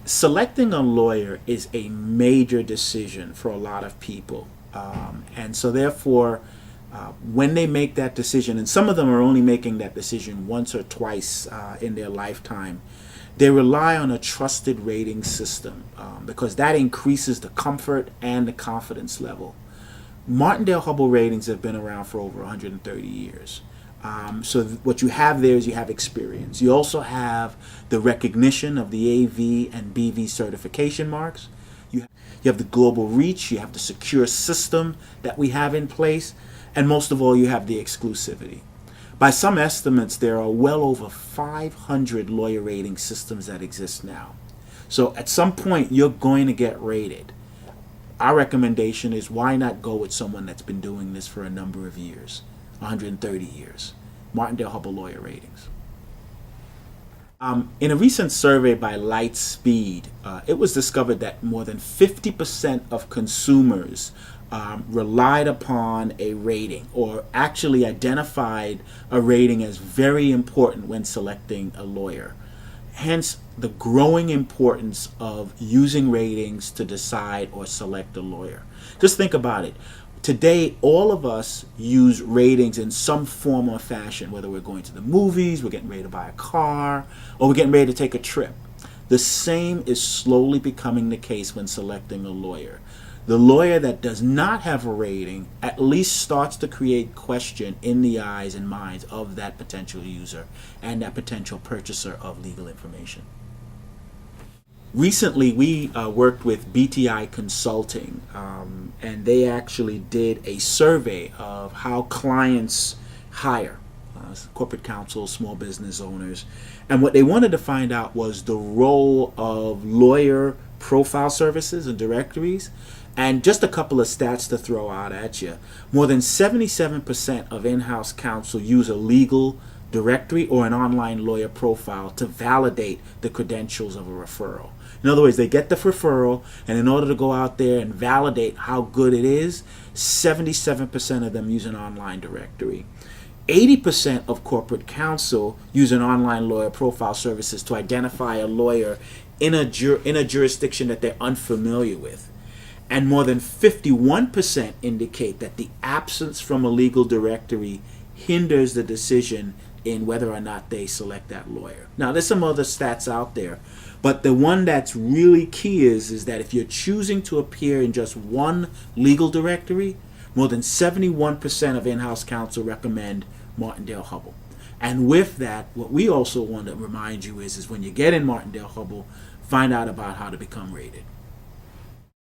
Selecting a lawyer is a major decision for a lot of people. And so therefore, when they make that decision, and some of them are only making that decision once or twice in their lifetime, they rely on a trusted rating system because that increases the comfort and the confidence level. Martindale-Hubbell ratings have been around for over 130 years. So what you have there is you have experience. You also have the recognition of the AV and BV certification marks. You have the global reach. You have the secure system that we have in place. And most of all, you have the exclusivity. By some estimates, there are well over 500 lawyer rating systems that exist now. So at some point, you're going to get rated. Our recommendation is why not go with someone that's been doing this for a number of years, 130 years. Martindale-Hubbell Lawyer Ratings. In a recent survey by Lightspeed, it was discovered that more than 50% of consumers relied upon a rating or actually identified a rating as very important when selecting a lawyer. Hence, the growing importance of using ratings to decide or select a lawyer. Just think about it. Today, all of us use ratings in some form or fashion, whether we're going to the movies, we're getting ready to buy a car, or we're getting ready to take a trip. The same is slowly becoming the case when selecting a lawyer. The lawyer that does not have a rating at least starts to create question in the eyes and minds of that potential user and that potential purchaser of legal information. Recently, we worked with BTI Consulting, and they actually did a survey of how clients hire corporate counsel, small business owners, and what they wanted to find out was the role of lawyer profile services and directories. And just a couple of stats to throw out at you. More than 77% of in-house counsel use a legal directory or an online lawyer profile to validate the credentials of a referral. In other words, they get the referral, and in order to go out there and validate how good it is, 77% of them use an online directory. 80% of corporate counsel use an online lawyer profile services to identify a lawyer in a jurisdiction that they're unfamiliar with. And more than 51% indicate that the absence from a legal directory hinders the decision in whether or not they select that lawyer. Now, there's some other stats out there, but the one that's really key is that if you're choosing to appear in just one legal directory, more than 71% of in-house counsel recommend Martindale-Hubbell. And with that, what we also want to remind you is when you get in Martindale-Hubbell, find out about how to become rated.